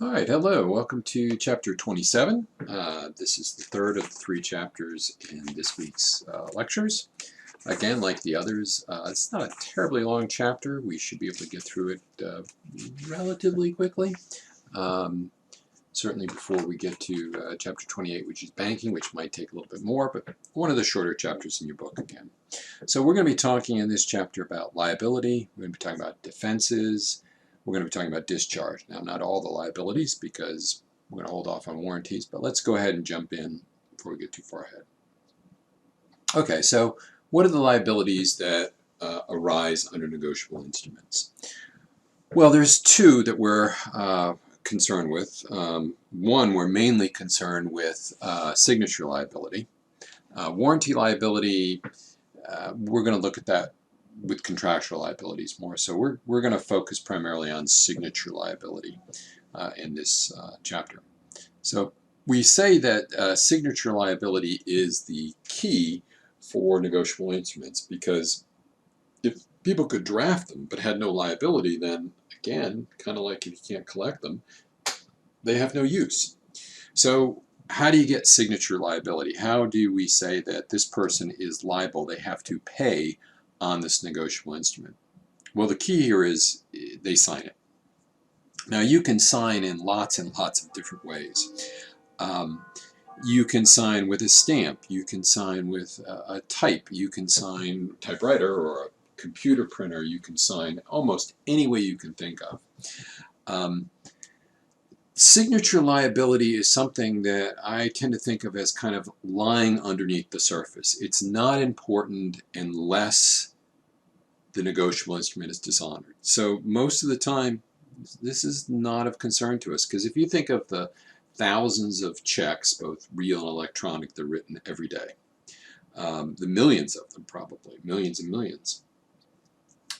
All right, hello. Welcome to Chapter 27. This is the third of the three chapters in this week's lectures. Again, like the others, it's not a terribly long chapter. We should be able to get through it relatively quickly. Certainly before we get to Chapter 28, which is banking, which might take a little bit more, but one of the shorter chapters in your book again. So we're going to be talking in this chapter about liability. We're going to be talking about defenses. We're going to be talking about discharge. Now, not all the liabilities because we're going to hold off on warranties, but let's go ahead and jump in before we get too far ahead. Okay, so what are the liabilities that arise under negotiable instruments? Well, there's two that we're concerned with. One, we're mainly concerned with signature liability. Warranty liability, we're going to look at that with contractual liabilities more. So we're going to focus primarily on signature liability in this chapter. So we say that signature liability is the key for negotiable instruments because if people could draft them but had no liability, then again, kind of like if you can't collect them, they have no use. So how do you get signature liability? How do we say that this person is liable? They have to pay on this negotiable instrument. Well, the key here is they sign it. Now, you can sign in lots and lots of different ways. You can sign with a stamp. You can sign with a type. You can sign typewriter or a computer printer. You can sign almost any way you can think of. Signature liability is something that I tend to think of as kind of lying underneath the surface. It's not important unless the negotiable instrument is dishonored. So most of the time, this is not of concern to us because if you think of the thousands of checks, both real and electronic, that are written every day, the millions of them probably, millions and millions,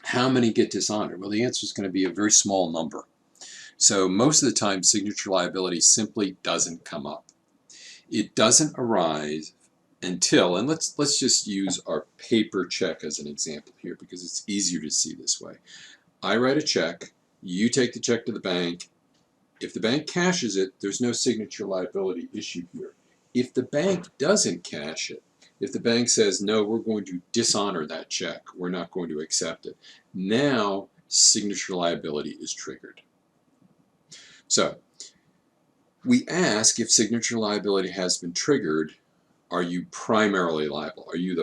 how many get dishonored? Well, the answer is going to be a very small number. So most of the time, signature liability simply doesn't come up. It doesn't arise until, and let's just use our paper check as an example here because it's easier to see this way. I write a check, you take the check to the bank. If the bank cashes it, there's no signature liability issue here. If the bank doesn't cash it, if the bank says, no, we're going to dishonor that check, we're not going to accept it, now signature liability is triggered. So we ask if signature liability has been triggered, are you primarily liable? Are you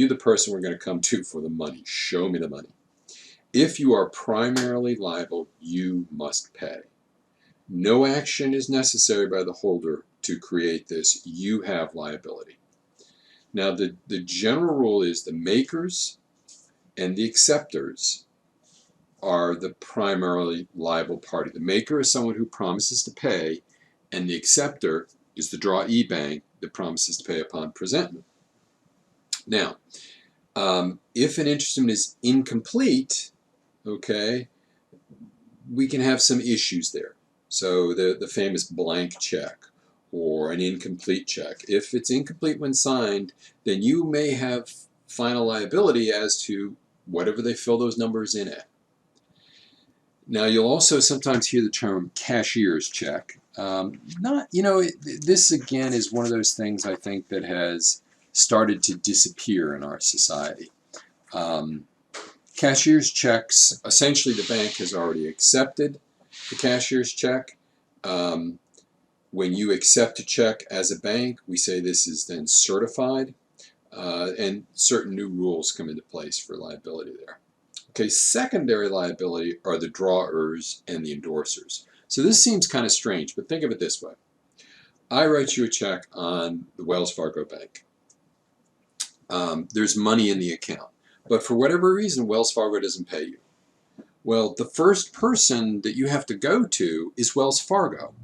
the person we're going to come to for the money? Show me the money. If you are primarily liable, you must pay. No action is necessary by the holder to create this. You have liability. Now the general rule is the makers and the acceptors are the primarily liable party. The maker is someone who promises to pay, and the acceptor is the drawee bank that promises to pay upon presentment. Now, if an instrument is incomplete, okay, we can have some issues there. So the famous blank check or an incomplete check. If it's incomplete when signed, then you may have final liability as to whatever they fill those numbers in at. Now, you'll also sometimes hear the term cashier's check. This again is one of those things I think that has started to disappear in our society. Cashier's checks, essentially the bank has already accepted the cashier's check. When you accept a check as a bank, we say this is then certified, and certain new rules come into place for liability there. Okay, secondary liability are the drawers and the endorsers. So this seems kind of strange, but think of it this way. I write you a check on the Wells Fargo Bank. There's money in the account, but for whatever reason, Wells Fargo doesn't pay you. Well, the first person that you have to go to is Wells Fargo,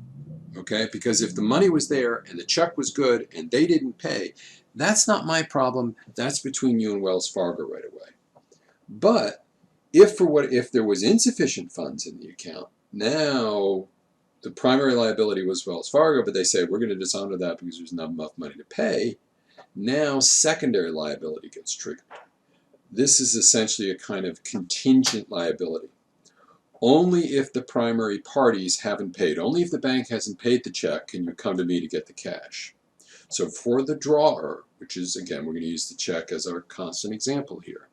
okay? Because if the money was there and the check was good and they didn't pay, that's not my problem. That's between you and Wells Fargo right away. But if there was insufficient funds in the account, now the primary liability was Wells Fargo, but they say we're going to dishonor that because there's not enough money to pay. Now secondary liability gets triggered. This is essentially a kind of contingent liability. Only if the primary parties haven't paid, only if the bank hasn't paid the check can you come to me to get the cash. So for the drawer, which is, again, we're going to use the check as our constant example here,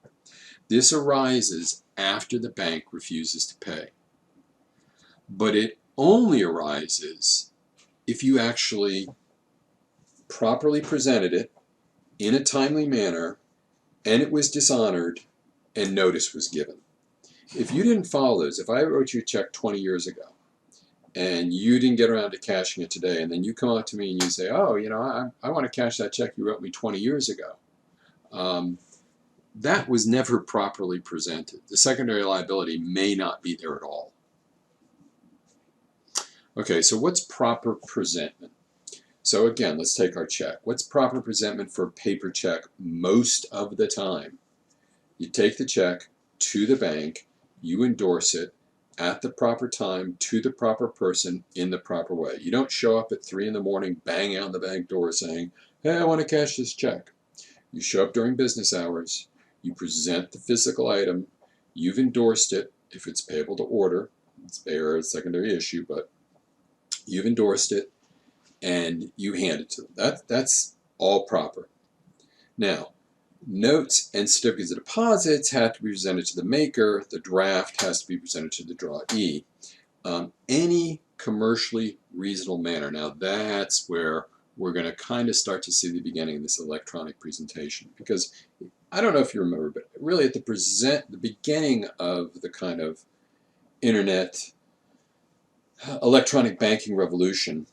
this arises after the bank refuses to pay. But it only arises if you actually properly presented it in a timely manner and it was dishonored and notice was given. If you didn't follow those, if I wrote you a check 20 years ago and you didn't get around to cashing it today, and then you come up to me and you say, oh, you know, I want to cash that check you wrote me 20 years ago. That was never properly presented. The secondary liability may not be there at all. Okay, so what's proper presentment? So again, let's take our check. What's proper presentment for a paper check most of the time? You take the check to the bank, you endorse it at the proper time to the proper person in the proper way. You don't show up at 3 in the morning, banging on the bank door saying, hey, I want to cash this check. You show up during business hours, you present the physical item, you've endorsed it if it's payable to order. It's a secondary issue, but you've endorsed it and you hand it to them. That's all proper. Now, notes and certificates of deposits have to be presented to the maker. The draft has to be presented to the drawee. Any commercially reasonable manner. Now that's where we're going to kind of start to see the beginning of this electronic presentation, because I don't know if you remember, but really at the beginning of the kind of internet electronic banking revolution,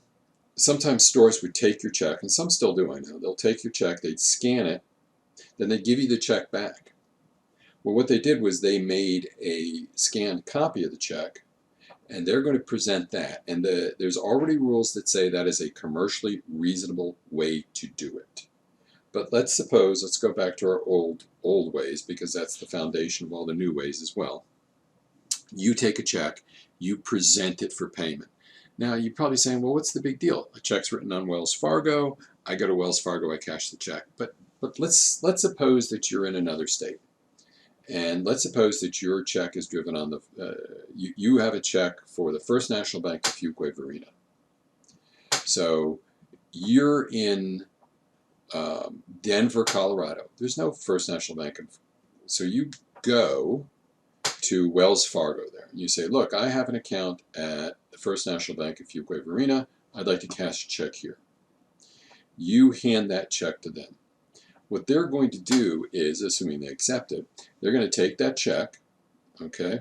sometimes stores would take your check, and some still do, I know. They'll take your check, they'd scan it, then they'd give you the check back. Well, what they did was they made a scanned copy of the check, and they're going to present that. And there's already rules that say that is a commercially reasonable way to do it. But let's go back to our old ways, because that's the foundation of all the new ways as well. You take a check, you present it for payment. Now, you're probably saying, well, what's the big deal? A check's written on Wells Fargo, I go to Wells Fargo, I cash the check. But let's suppose that you're in another state. And let's suppose that your check is driven on you have a check for the First National Bank of Fuquay-Varina. So you're in Denver, Colorado. There's no First National Bank. So you go to Wells Fargo there. You say, look, I have an account at the First National Bank of Fuquay-Varina. I'd like to cash a check here. You hand that check to them. What they're going to do is, assuming they accept it, they're going to take that check, okay,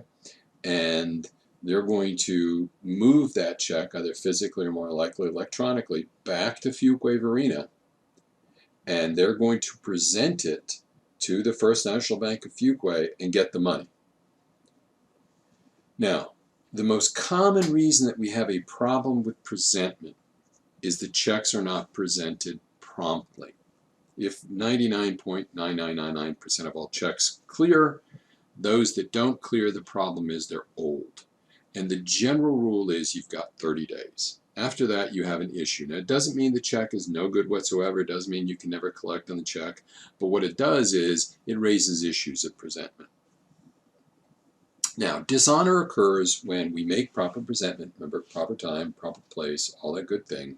and they're going to move that check, either physically or more likely electronically, back to Fuquay-Varina, and they're going to present it to the First National Bank of Fuquay and get the money. Now, the most common reason that we have a problem with presentment is the checks are not presented promptly. If 99.9999% of all checks clear, those that don't clear, the problem is they're old. And the general rule is you've got 30 days. After that, you have an issue. Now, it doesn't mean the check is no good whatsoever. It doesn't mean you can never collect on the check. But what it does is it raises issues of presentment. Now, dishonor occurs when we make proper presentment, remember, proper time, proper place, all that good thing,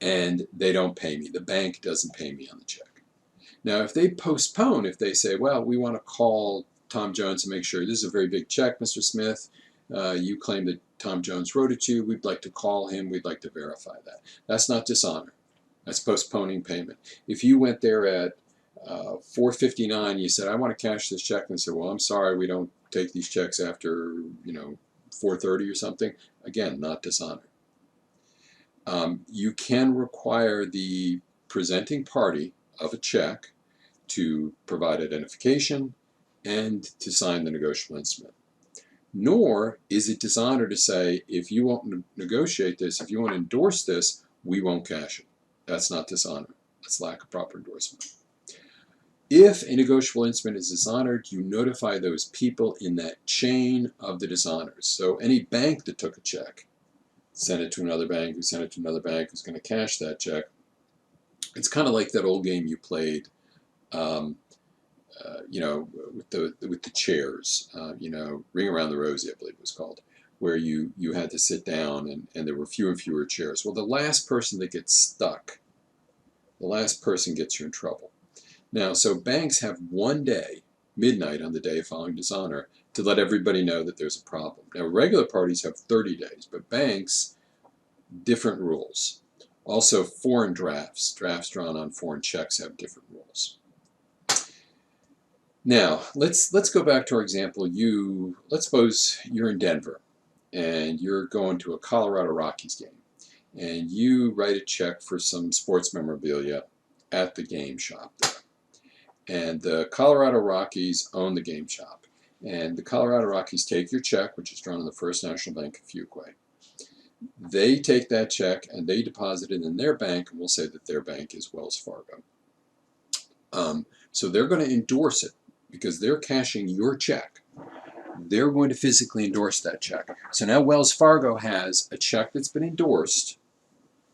and they don't pay me. The bank doesn't pay me on the check. Now, if they postpone, if they say, well, we want to call Tom Jones and make sure this is a very big check, Mr. Smith, you claim that Tom Jones wrote it to you, we'd like to call him, we'd like to verify that. That's not dishonor. That's postponing payment. If you went there at 4:59, you said, I want to cash this check, and they said, well, I'm sorry, we don't take these checks after 4:30 or something, again, not dishonor. You can require the presenting party of a check to provide identification and to sign the negotiable instrument. Nor is it dishonor to say, if you won't negotiate this, if you won't endorse this, we won't cash it. That's not dishonor. That's lack of proper endorsement. If a negotiable instrument is dishonored, you notify those people in that chain of the dishonors. So any bank that took a check, sent it to another bank, who sent it to another bank, who's going to cash that check. It's kind of like that old game you played, with the chairs, Ring Around the Rosie, I believe it was called, where you had to sit down and there were fewer and fewer chairs. Well, the last person that gets stuck, the last person gets you in trouble. Now, so banks have one day, midnight on the day following dishonor, to let everybody know that there's a problem. Now, regular parties have 30 days, but banks, different rules. Also, foreign drafts drawn on foreign checks have different rules. Now, let's go back to our example. Let's suppose you're in Denver and you're going to a Colorado Rockies game, and you write a check for some sports memorabilia at the game shop there. And the Colorado Rockies own the game shop. And the Colorado Rockies take your check, which is drawn in the First National Bank of Fuquay. They take that check and they deposit it in their bank, and we'll say that their bank is Wells Fargo. So they're going to endorse it because they're cashing your check. They're going to physically endorse that check. So now Wells Fargo has a check that's been endorsed.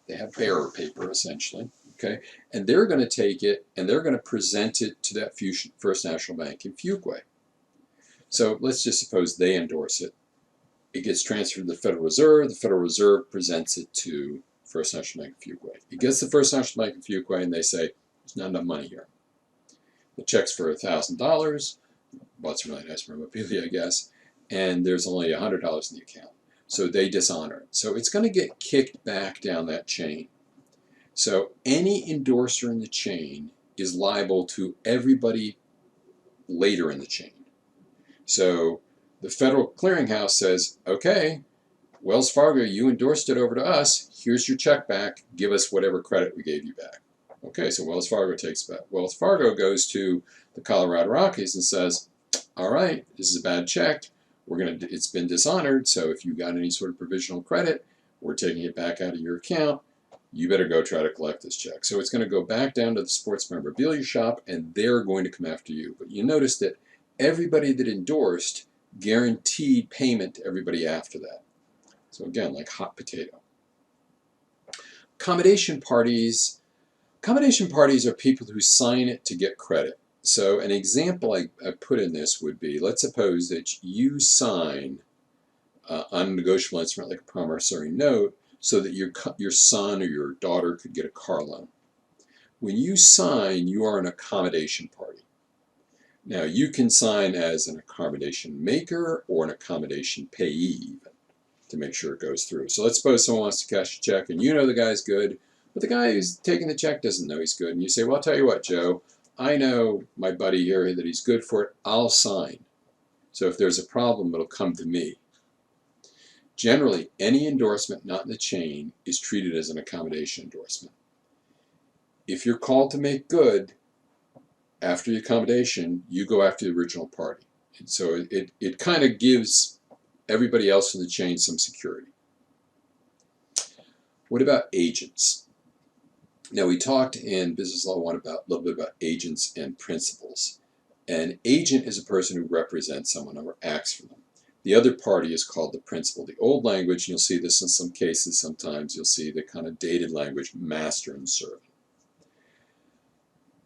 They have bearer paper, essentially. Okay, and they're going to take it and they're going to present it to that First National Bank in Fuquay. So let's just suppose they endorse it. It gets transferred to the Federal Reserve. The Federal Reserve presents it to First National Bank of Fuquay. It gets the First National Bank of Fuquay and they say, there's not enough money here. The check's for $1,000. Bought some really nice memorabilia, I guess. And there's only $100 in the account. So they dishonor it. So it's going to get kicked back down that chain. So any endorser in the chain is liable to everybody later in the chain. So the Federal Clearinghouse says, okay, Wells Fargo, you endorsed it over to us. Here's your check back. Give us whatever credit we gave you back. Okay, so Wells Fargo takes it back. Wells Fargo goes to the Colorado Rockies and says, all right, this is a bad check. It's been dishonored, so if you got any sort of provisional credit, we're taking it back out of your account. You better go try to collect this check. So it's going to go back down to the sports memorabilia shop, and they're going to come after you. But you notice that everybody that endorsed guaranteed payment to everybody after that. So again, like hot potato. Accommodation parties. Accommodation parties are people who sign it to get credit. So an example I put in this would be, let's suppose that you sign on a negotiable instrument like a promissory note so that your son or your daughter could get a car loan. When you sign, you are an accommodation party. Now, you can sign as an accommodation maker or an accommodation payee to make sure it goes through. So let's suppose someone wants to cash a check and you know the guy's good, but the guy who's taking the check doesn't know he's good. And you say, well, I'll tell you what, Joe, I know my buddy here that he's good for it. I'll sign. So if there's a problem, it'll come to me. Generally, any endorsement not in the chain is treated as an accommodation endorsement. If you're called to make good after the accommodation, you go after the original party. And so it kind of gives everybody else in the chain some security. What about agents? Now, we talked in Business Law 1 a little bit about agents and principals. An agent is a person who represents someone or acts for them. The other party is called the principal. The old language, and you'll see this in some cases sometimes, you'll see the kind of dated language, master and servant.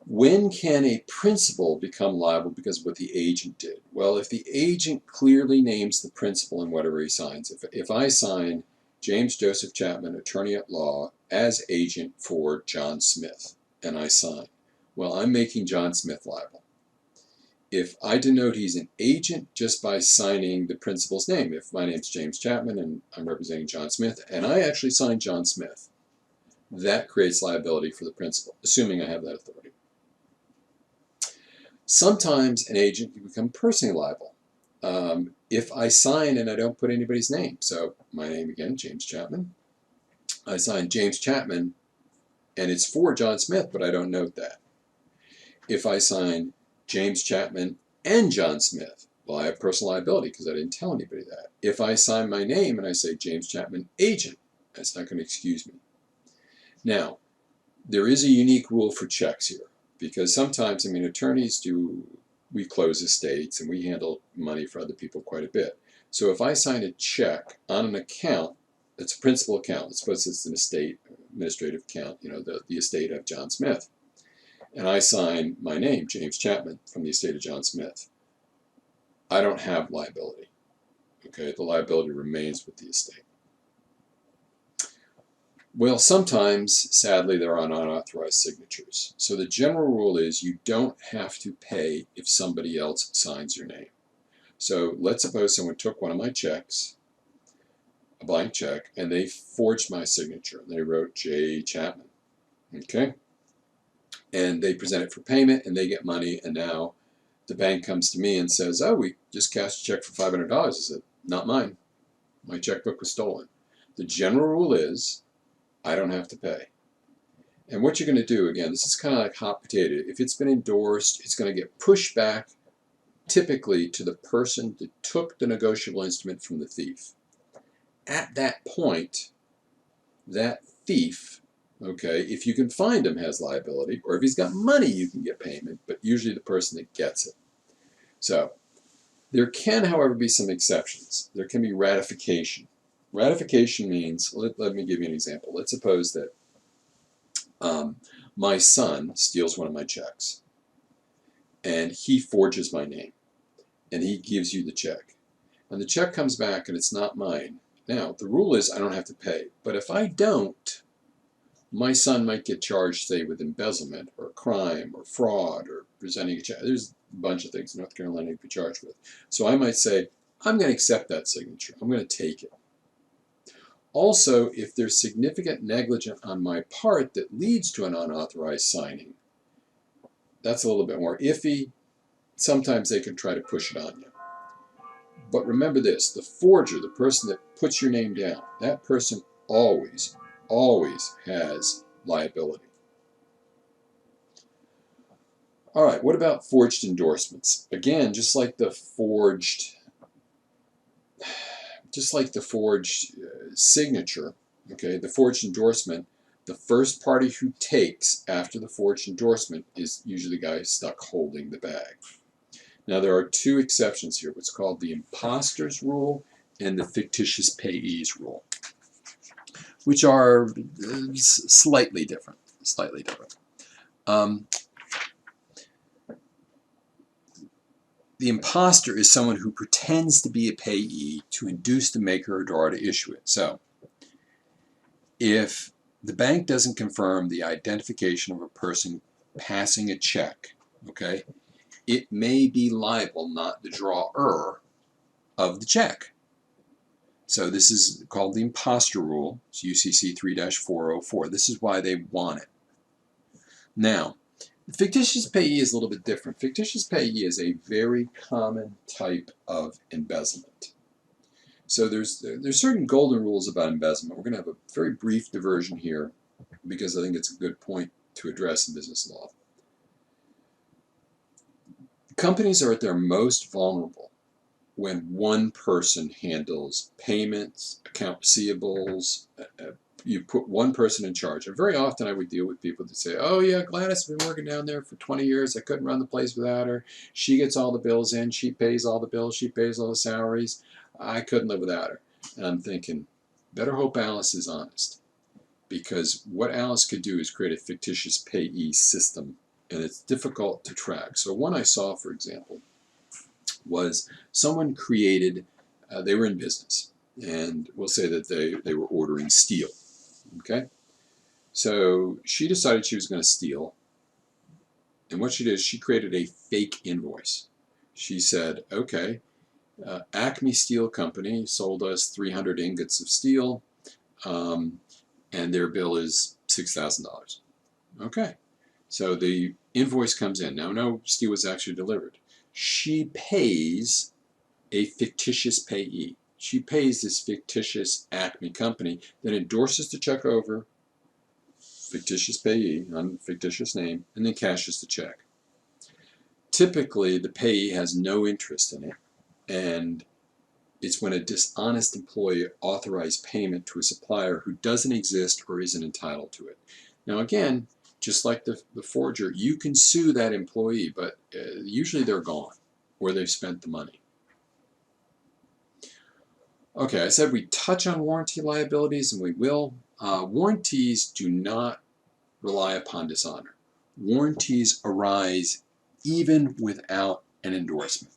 When can a principal become liable because of what the agent did? Well, if the agent clearly names the principal in whatever he signs. If I sign James Joseph Chapman, attorney at law, as agent for John Smith, and I sign, well, I'm making John Smith liable. If I denote he's an agent just by signing the principal's name, if my name's James Chapman and I'm representing John Smith, and I actually sign John Smith, that creates liability for the principal, assuming I have that authority. Sometimes an agent can become personally liable if I sign and I don't put anybody's name. So my name again, James Chapman. I sign James Chapman and it's for John Smith, but I don't note that. If I sign James Chapman and John Smith, well, I have personal liability because I didn't tell anybody that. If I sign my name and I say James Chapman agent, that's not going to excuse me. Now, there is a unique rule for checks here because sometimes, attorneys we close estates and we handle money for other people quite a bit. So if I sign a check on an account, it's a principal account. Let's suppose it's an estate administrative account, the estate of John Smith. and I sign my name, James Chapman, from the estate of John Smith, I don't have liability. Okay, the liability remains with the estate. Well, sometimes, sadly, there are unauthorized signatures. So the general rule is you don't have to pay if somebody else signs your name. So let's suppose someone took one of my checks, a blank check, and they forged my signature. They wrote J. Chapman. Okay? And they present it for payment, and they get money, and now the bank comes to me and says, oh, we just cashed a check for $500. I said, not mine. My checkbook was stolen. The general rule is I don't have to pay. And what you're going to do, again, this is kind of like hot potato. If it's been endorsed, it's going to get pushed back typically to the person that took the negotiable instrument from the thief. At that point, that thief, okay, if you can find him, has liability, or if he's got money, you can get payment, but usually the person that gets it. So there can, however, be some exceptions. There can be ratification. Ratification means, let me give you an example. Let's suppose that my son steals one of my checks, and he forges my name, and he gives you the check. And the check comes back, and it's not mine. Now, the rule is I don't have to pay. But if I don't, my son might get charged, say, with embezzlement or crime or fraud or presenting a check. There's a bunch of things in North Carolina you could be charged with. So I might say, I'm going to accept that signature. I'm going to take it. Also, if there's significant negligence on my part that leads to an unauthorized signing, that's a little bit more iffy. Sometimes they can try to push it on you. But remember this, the forger, the person that puts your name down, that person always, always has liability. All right, what about forged endorsements? Again, just like the forged signature, okay, the forged endorsement, the first party who takes after the forged endorsement is usually the guy stuck holding the bag. Now there are two exceptions here, what's called the Imposter's Rule and the Fictitious Payees Rule, which are slightly different. The imposter is someone who pretends to be a payee to induce the maker or drawer to issue it. So, if the bank doesn't confirm the identification of a person passing a check, okay, it may be liable, not the drawer of the check. So this is called the Imposter Rule. It's UCC 3-404. This is why they want it. Now, the fictitious payee is a little bit different. Fictitious payee is a very common type of embezzlement. So there's certain golden rules about embezzlement. We're going to have a very brief diversion here because I think it's a good point to address in business law. Companies are at their most vulnerable when one person handles payments, account receivables. You put one person in charge. And very often I would deal with people that say, oh yeah, Gladys has been working down there for 20 years. I couldn't run the place without her. She gets all the bills in. She pays all the bills. She pays all the salaries. I couldn't live without her. And I'm thinking, better hope Alice is honest. Because what Alice could do is create a fictitious payee system, and it's difficult to track. So one I saw, for example, was someone created, they were in business, and we'll say that they were ordering steel. Okay, so she decided she was going to steal, and what she did is she created a fake invoice. She said, okay, Acme Steel Company sold us 300 ingots of steel, and their bill is $6,000. Okay, so the invoice comes in. Now, no steel was actually delivered. She pays a fictitious payee. She pays this fictitious Acme company, then endorses the check over, fictitious payee, on fictitious name, and then cashes the check. Typically, the payee has no interest in it, and it's when a dishonest employee authorized payment to a supplier who doesn't exist or isn't entitled to it. Now again, just like the forger, you can sue that employee, but usually they're gone or they've spent the money. Okay, I said we touch on warranty liabilities, and we will. Warranties do not rely upon dishonor. warranties arise even without an endorsement.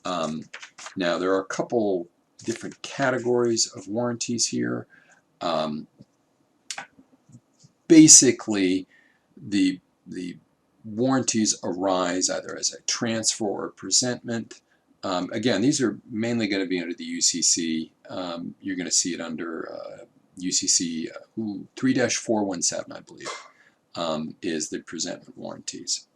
Now, there are a couple different categories of warranties here. Basically, the warranties arise either as a transfer or presentment. Again, these are mainly going to be under the UCC. You're going to see it under UCC 3-417, I believe, is the presentment warranties.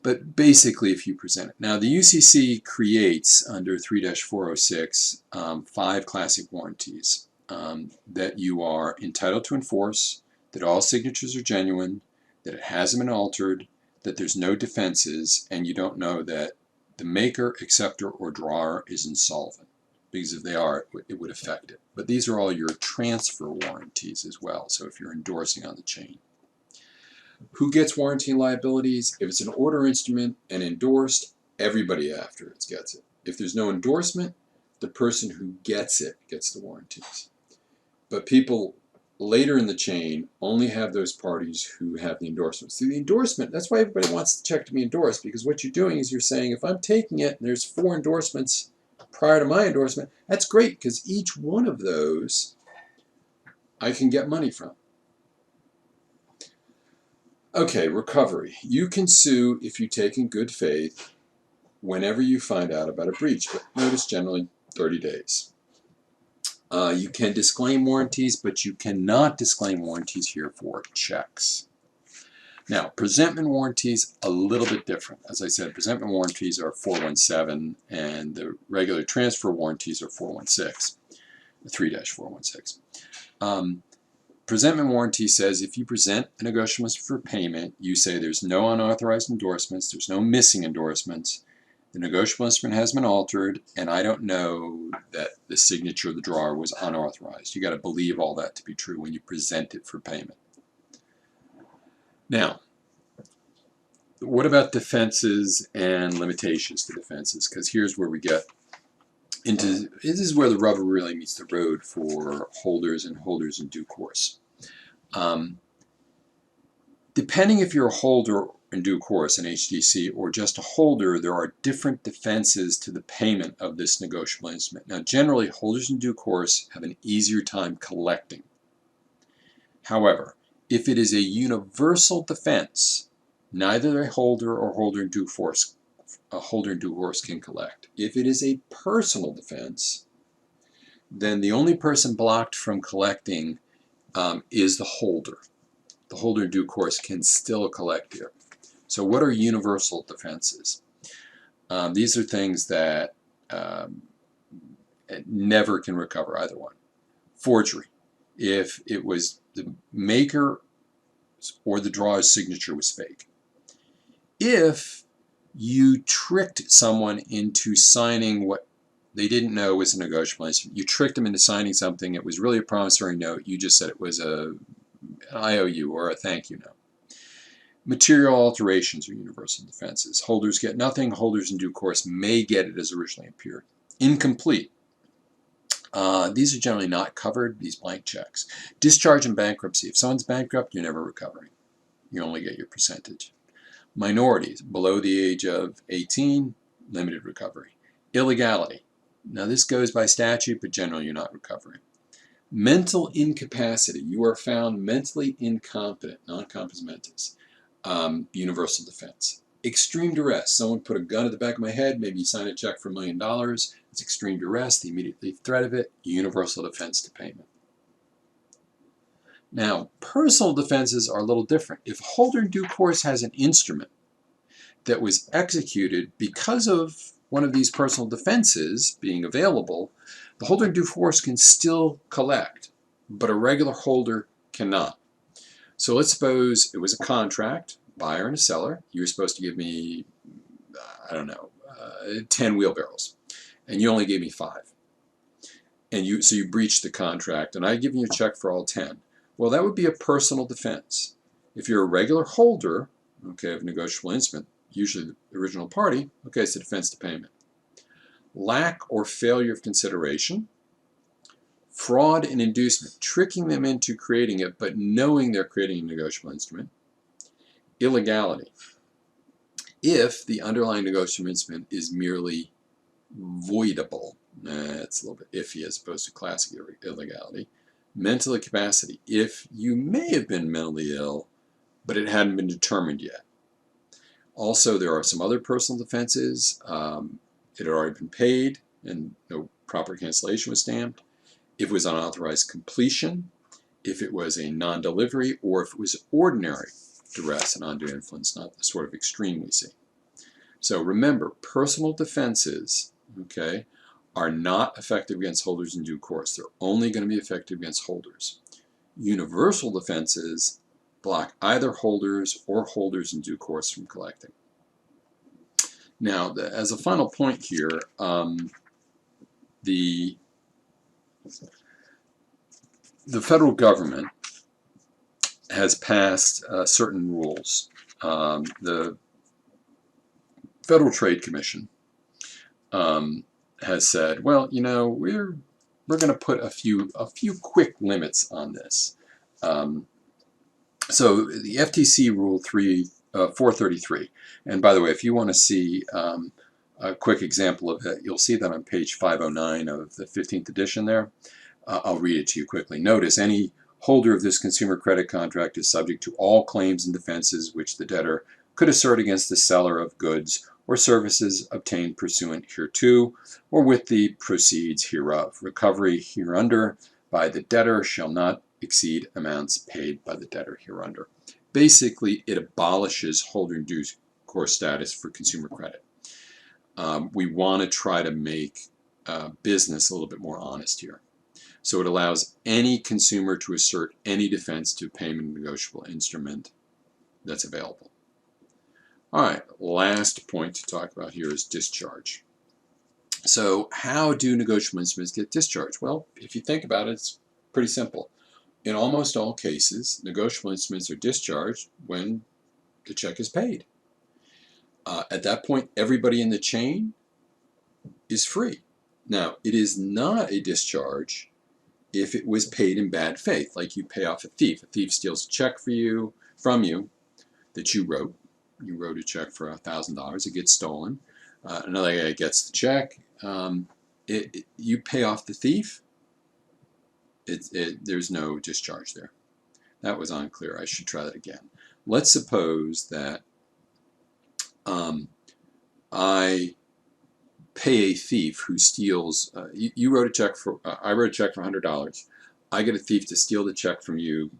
But basically, if you present it. Now, the UCC creates, under 3-406, 5 classic warranties that you are entitled to enforce, that all signatures are genuine, that it hasn't been altered, that there's no defenses, and you don't know that the maker, acceptor, or drawer is insolvent. Because if they are, it would affect it. But these are all your transfer warranties as well, so if you're endorsing on the chain. Who gets warranty and liabilities? If it's an order instrument and endorsed, everybody after it gets it. If there's no endorsement, the person who gets it gets the warranties. But people later in the chain only have those parties who have the endorsement. See, the endorsement, that's why everybody wants the check to be endorsed, because what you're doing is you're saying, if I'm taking it and there's 4 endorsements prior to my endorsement, that's great, because each one of those I can get money from. Okay, recovery. You can sue if you take in good faith whenever you find out about a breach, but notice generally 30 days. You can disclaim warranties, but you cannot disclaim warranties here for checks. Now, presentment warranties, a little bit different. As I said, presentment warranties are 417, and the regular transfer warranties are 416, 3-416. Presentment warranty says if you present a negotiable for payment, you say there's no unauthorized endorsements, there's no missing endorsements, the negotiable instrument has been altered, and I don't know that the signature of the drawer was unauthorized. You got to believe all that to be true when you present it for payment. Now, what about defenses and limitations to defenses? Because here's where we get into, this is where the rubber really meets the road for holders and holders in due course. Depending if you're a holder in due course in HDC or just a holder, there are different defenses to the payment of this negotiable instrument. Now, generally, holders in due course have an easier time collecting. However, if it is a universal defense, neither a holder or holder in due course can collect. If it is a personal defense, then the only person blocked from collecting is the holder. The holder in due course can still collect here. So what are universal defenses? These are things that never can recover, either one. Forgery. If it was the maker or the drawer's signature was fake. If you tricked someone into signing what they didn't know was a negotiable instrument, you tricked them into signing something, it was really a promissory note, you just said it was an IOU or a thank you note. Material alterations are universal defenses. Holders get nothing, holders in due course may get it as originally appeared. Incomplete. These are generally not covered, these blank checks. Discharge and bankruptcy. If someone's bankrupt, you're never recovering. You only get your percentage. Minorities, below the age of 18, limited recovery. Illegality. Now this goes by statute, but generally you're not recovering. Mental incapacity. You are found mentally incompetent, non compos mentis. Universal defense. Extreme duress. Someone put a gun at the back of my head, maybe you sign a check for $1 million. It's extreme duress, the immediate threat of it, universal defense to payment. Now, personal defenses are a little different. If a holder in due course has an instrument that was executed because of one of these personal defenses being available, the holder in due course can still collect, but a regular holder cannot. So let's suppose it was a contract, buyer and a seller. You were supposed to give me, I don't know, 10 wheelbarrows, and you only gave me 5. And so you breached the contract, and I've given you a check for all 10. Well, that would be a personal defense. If you're a regular holder, okay, of a negotiable instrument, usually the original party, okay, it's a defense to payment. Lack or failure of consideration, Fraud and inducement, tricking them into creating it but knowing they're creating a negotiable instrument. Illegality, if the underlying negotiable instrument is merely voidable. It's a little bit iffy as opposed to classic illegality. Mental incapacity, if you may have been mentally ill but it hadn't been determined yet. Also, there are some other personal defenses. It had already been paid and no proper cancellation was stamped. If it was unauthorized completion, if it was a non-delivery, or if it was ordinary duress and undue influence, not the sort of extreme we see. So remember, personal defenses, okay, are not effective against holders in due course. They're only going to be effective against holders. Universal defenses block either holders or holders in due course from collecting. Now, as a final point here, the federal government has passed certain rules. The Federal Trade Commission has said, well, you know, we're going to put a few quick limits on this. So the FTC Rule 433, and by the way, if you want to see a quick example of it, you'll see that on page 509 of the 15th edition there. I'll read it to you quickly. Notice, any holder of this consumer credit contract is subject to all claims and defenses which the debtor could assert against the seller of goods or services obtained pursuant hereto, or with the proceeds hereof. Recovery hereunder by the debtor shall not exceed amounts paid by the debtor hereunder. Basically, it abolishes holder in due course status for consumer credit. We want to try to make business a little bit more honest here. So it allows any consumer to assert any defense to a payment negotiable instrument that's available. All right, last point to talk about here is discharge. So how do negotiable instruments get discharged? Well, if you think about it, it's pretty simple. In almost all cases, negotiable instruments are discharged when the check is paid. At that point, everybody in the chain is free. Now, it is not a discharge if it was paid in bad faith, like you pay off a thief. A thief steals a check from you that you wrote. You wrote a check for $1,000. It gets stolen. Another guy gets the check. You pay off the thief. There's no discharge there. That was unclear. I should try that again. Let's suppose that I pay a thief who steals. You wrote a check for. I wrote a check for $100. I get a thief to steal the check from you,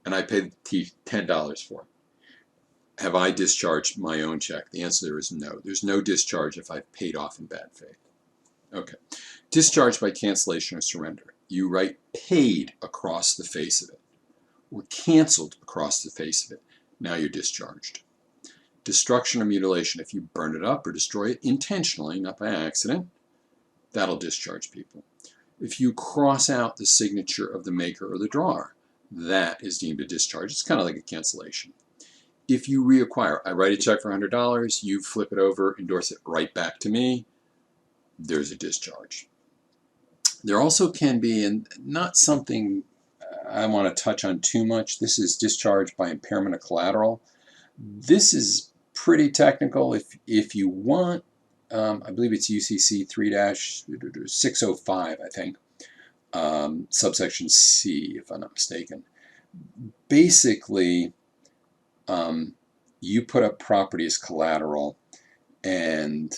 and I pay the thief $10 for it. Have I discharged my own check? The answer there is no. There's no discharge if I've paid off in bad faith. Okay. Discharge by cancellation or surrender. You write paid across the face of it, or canceled across the face of it. Now you're discharged. Destruction or mutilation. If you burn it up or destroy it intentionally, not by accident, that'll discharge people. If you cross out the signature of the maker or the drawer, that is deemed a discharge. It's kind of like a cancellation. If you reacquire, I write a check for $100, you flip it over, endorse it right back to me, there's a discharge. There also can be, and not something I want to touch on too much, this is discharge by impairment of collateral. This is pretty technical. If you want, I believe it's UCC 3-605, I think, subsection C, if I'm not mistaken. Basically, you put up property as collateral, and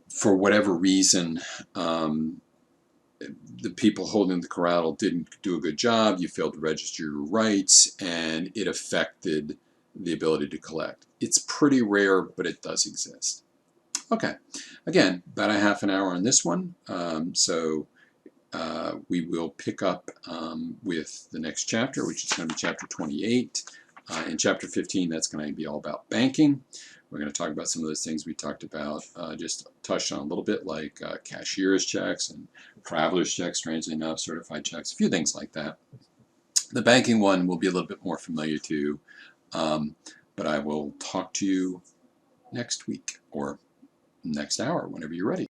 for whatever reason, the people holding the collateral didn't do a good job, you failed to register your rights, and it affected the ability to collect. It's pretty rare, but it does exist. Okay, again, about a half an hour on this one, so we will pick up with the next chapter, which is going to be chapter 28. In chapter 15, that's going to be all about banking. We're going to talk about some of those things we talked about, just touched on a little bit, like cashier's checks and traveler's checks, strangely enough, certified checks, a few things like that. The banking one will be a little bit more familiar to, but I will talk to you next week or next hour, whenever you're ready.